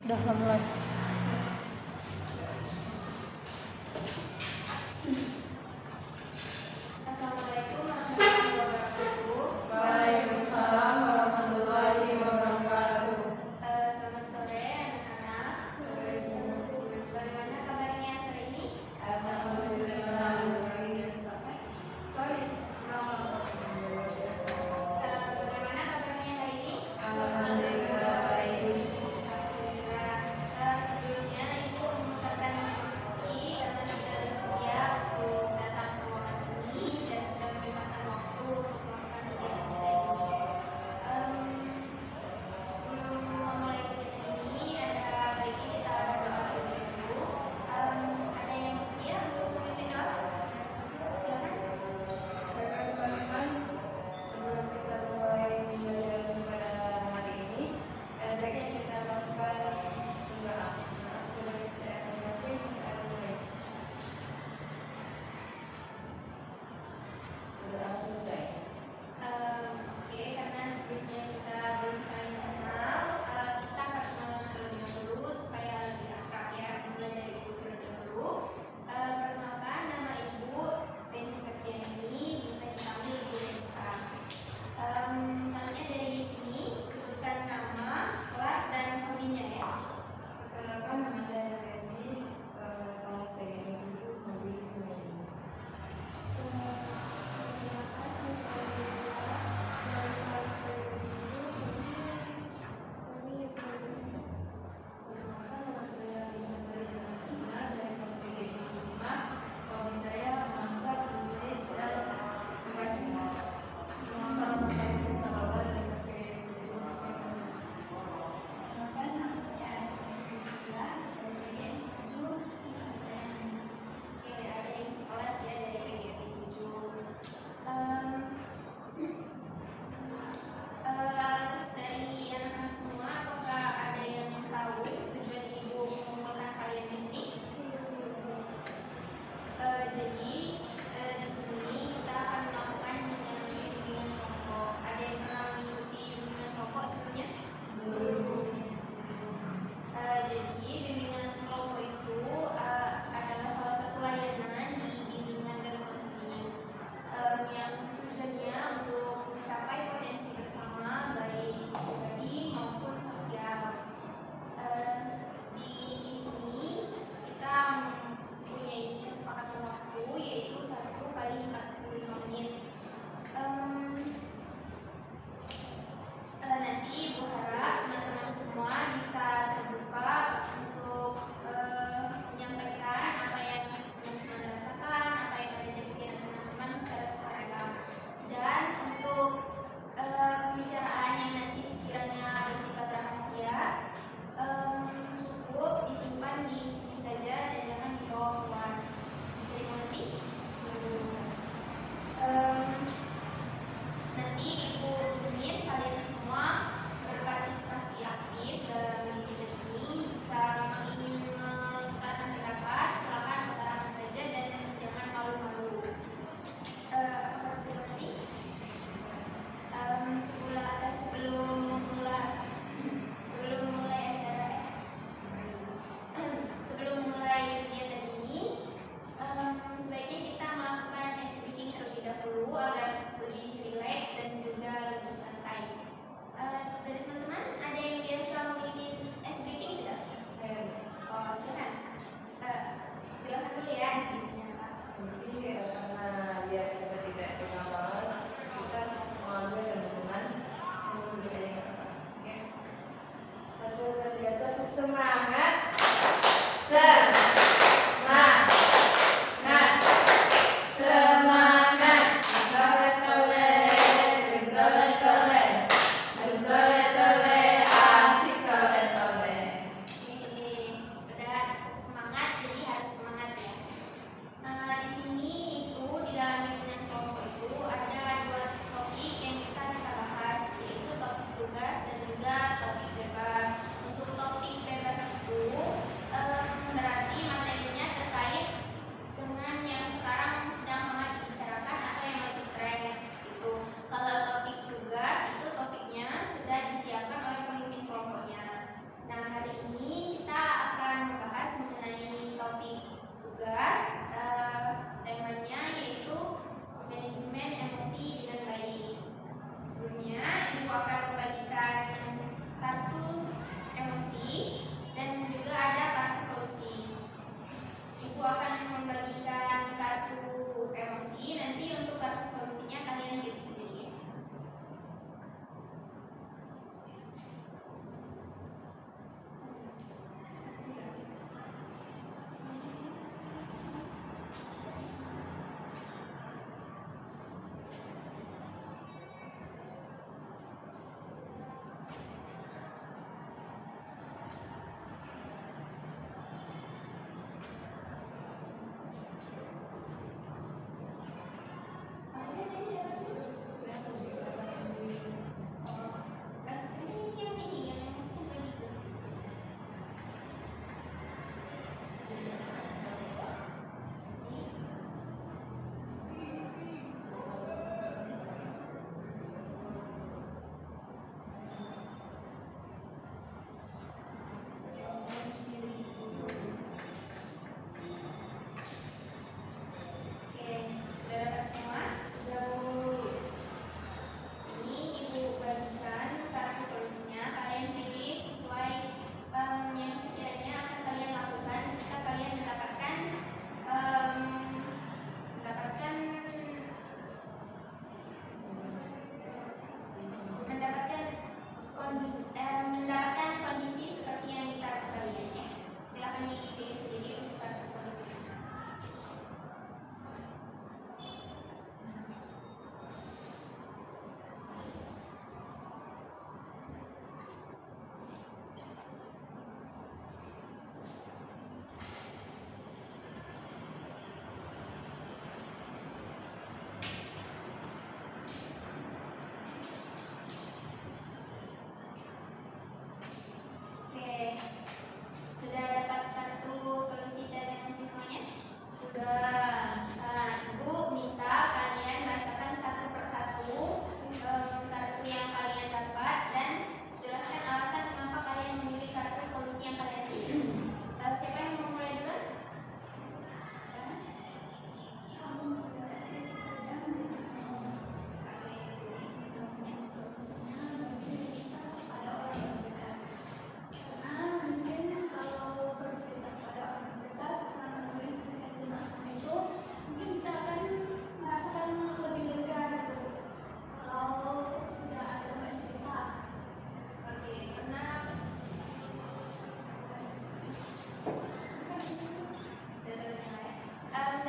Udah mulai. Assalamualaikum warahmatullahi wabarakatuh. Waalaikumsalam warahmatullahi wabarakatuh. Selamat sore anak-anak. Bagaimana kabarnya sore ini? Alhamdulillah. Bagaimana kabarnya hari ini? Alhamdulillah baik. Alhamdulillah. Sebelumnya Ibu mengucapkan terima kasih karena sudah bersedia untuk datang ke ruangan ini dan sudah menyempatkan waktu untuk melakukan kegiatan kita ini. Sebelum memulai kegiatan ini, ada baiknya kita berdoa terlebih dahulu. Ada yang bersedia untuk memimpin doa? Silakan. Teman-teman, sebelum kita mulai belajar pada hari ini, baiknya kita lakukan doa. Sudah kita masing-masing kita mulai. Doa selesai. Oke, karena sebelumnya kita belum saling kenal, kita akan kenalan terlebih dahulu supaya lebih akrab ya. Dimulai dari Ibu terlebih dahulu. Perkenalkan, nama Ibu Reni Septiani, bisa dipanggil Ibu Renisa. Selanjutnya dari sini sebutkan nama, kelas dan hobinya ya. Perkenalkan, nama saya Reni, kelas TGM 7, hobi menyanyi. Nama saya Lisa Marina dari kelas TGM 5. Hobi saya memasak, menulis, dan membaca. Nama saya Putri Laura dari kelas TGM 7, saya menulis. Nama saya Priscilla dari PGRI 7, saya menulis. Oke, ada yang sekelas ya dari PGRI 7. Dari anak-anak semua, apakah ada yang tahu tujuan Ibu mengumpulkan kalian di sini? Jadi di sini kita akan melakukan yang namanya bimbingan kelompok. Ada yang pernah mengikuti bimbingan kelompok sebelumnya? Jadi bimbingan kelompok itu adalah salah satu layanan di bimbingan dan konseling yang tujuannya untuk mencapai potensi bersama baik pribadi maupun sosial. Di sini kita mempunyai kesepakatan waktu yaitu 1 kali 45 menit. Nanti Ibu harap teman-teman semua bisa terbuka untuk menyampaikan apa yang teman-teman rasakan, apa yang ada di pikiran teman-teman secara sukarela. Dan untuk pembicaraan yang nanti sekiranya bersifat rahasia, cukup disimpan di sini saja dan jangan dibawa keluar. Bisa dimengerti? Nanti Ibu ingin kalian semua berpartisipasi aktif dalam bimbingan ini. Jika memang ingin mengutarakan pendapat, silakan utarakan saja dan jangan malu-malu. Apakah bisa dimengerti? Sebelum mulai kegiatan ini, sebaiknya kita melakukan ice breaking terlebih dahulu agar lebih rileks dan juga lebih santai. Dari teman-teman, ada yang biasa memimpin ice breaking tidak? Saya Oh, silakan. Jelaskan dulu ya ice breakingnya apa. jadi karena biar kita tidak ketinggalan, kita mengambil renungan dulu aja nggak apa-apa. Oke. 1, 2, 3, tetap semangat. Semangat. Semangat. Tole-tole, tole-tole, tole-tole, asik tole-tole. Ini udah cukup semangat, jadi harus semangat ya. Di sini itu di dalam bimbingan kelompok itu ada 2 topik yang bisa kita bahas, yaitu topik tugas dan juga topik bebas. Untuk topik bebas itu berarti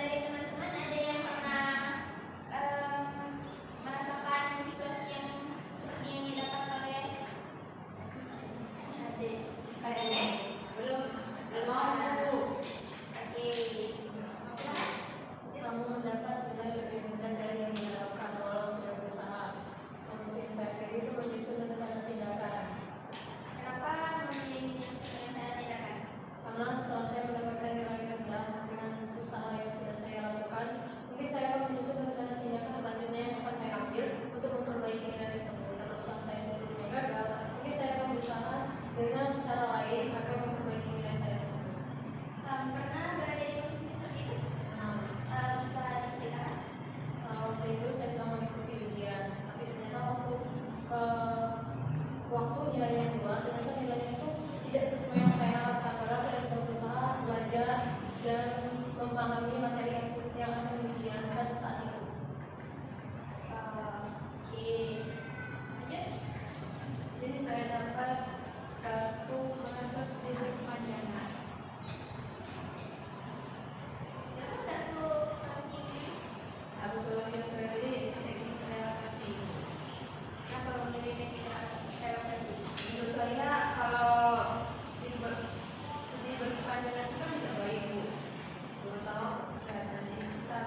Dari teman-teman ada yang pernah merasakan situasi yang seperti yang didapat oleh adik kalian? Belum mau. Oke, silakan. Kamu mendapat nilai lebih rendah dari yang diharapkan walau sudah berusaha. Solusi yang saya pilih itu menyusun rencana tindakan. Kenapa memilih menyusun rencana tindakan? Karena setelah saya mendapatkan nilai rendah dengan usaha yang sudah saya lakukan, mungkin saya akan menyusun rencana tindakan selanjutnya yang akan saya ambil untuk memperbaiki nilai tersebut. Kalau usaha saya sebelumnya gagal, mungkin saya akan berusaha dengan cara lain agar memperbaiki nilai saya tersebut. Pernah berada di posisi seperti itu? Bisa diceritakan? Waktu itu saya sedang mengikuti ujian, tapi ternyata waktu nilainya keluar, ternyata nilainya itu tidak sesuai yang saya harapkan. Padahal saya sudah berusaha belajar dan memahami materi yang akan diujiankan saat itu. Oke, lanjut. Jadi saya dapat kartu mengatur hidup kepanjangan. Silakan kartu solusinya ini. Satu solusi yang saya pilih yaitu teknik relaksasi. Kenapa memilih teknik relaksasi? Menurut saya kalau sedih berkepanjangan itu kan tidak baik, Bu, terutama untuk kesehatan. Jadi kita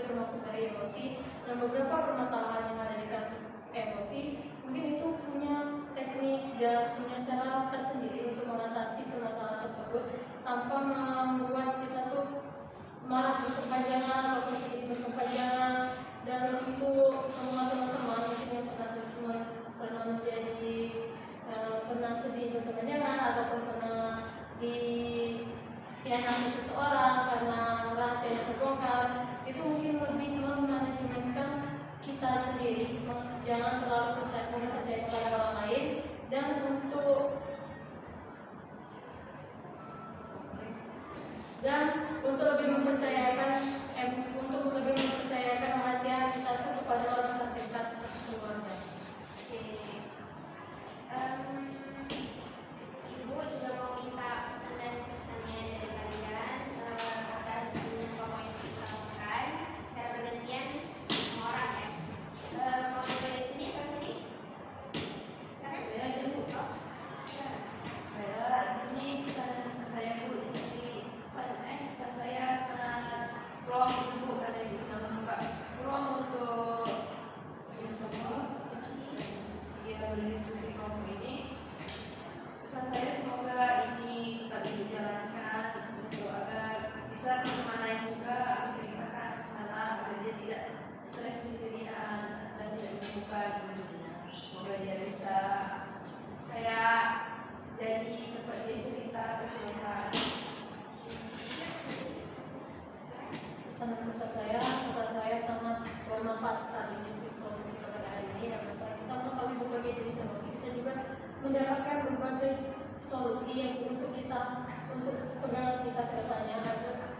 termasuk dari emosi, dan beberapa permasalahan yang ada di emosi mungkin itu punya teknik dan punya cara tersendiri untuk mengatasi permasalahan tersebut tanpa membuat kita tuh marah berkepanjangan atau sedih berkepanjangan. Dan untuk semua teman-teman mungkin yang pernah menjadi pernah sedih berkepanjangan ataupun pernah dihianati seseorang karena rahasia terbongkar, itu mungkin lebih memanajemenkan kita sendiri, jangan terlalu percaya kepada orang lain. Dan untuk lebih mempercayakan rahasia kita itu kepada orang terdekat seperti keluarga. Ibu juga mau minta pesan dan kesannya dari kalian atas pokok yang kita lakukan secara bergantian semua orang ya. Mau coba dari sini atau sini? Silakan. Saya aja Bu. Saya di sini pesan saya Bu, di sini pesan saya sangat ruang ibu karena ibu sudah membuka ruang untuk diskusi kelompok ini. Pesan saya semoga ini tetap dijalankan untuk agar bisa kemana yang juga menceritakan masalah agar dia tidak stres sendirian dan tidak menemukan ujungnya. Semoga dia bisa kayak jadi tempat dia cerita atau curhat. Pesan saya sangat bermanfaat sekali diskusi kelompok kita pada hari ini, dan setelah kita mengetahui berbagai jenis emosi, kita juga mendapatkan berbagai solusi yang untuk pegangan kita ke depannya,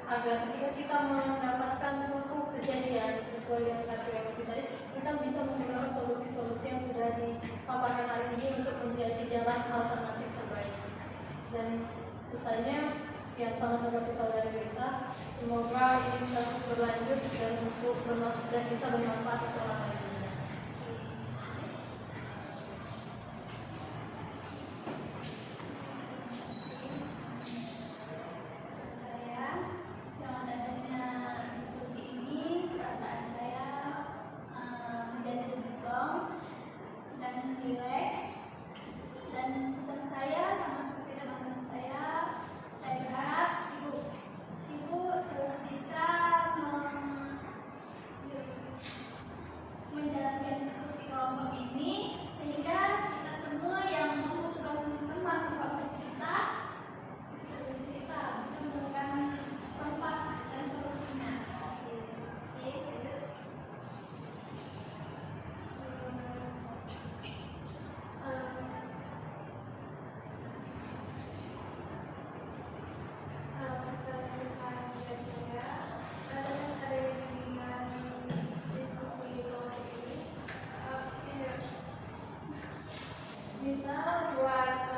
agar ketika kita mendapatkan suatu kejadian sesuai dengan kategori emosi tadi, kita bisa menggunakan solusi-solusi yang sudah dipaparkan hari ini untuk menjadi jalan alternatif terbaik. Dan pesannya ya sama seperti saudari Lisa, semoga ini terus berlanjut dan bisa bermanfaat untuk orang lain. Menjalankan diskusi kelompok ini sehingga kita semua yang membutuhkan teman untuk bercerita bisa menemukan tempat dan solusinya. Bisa buat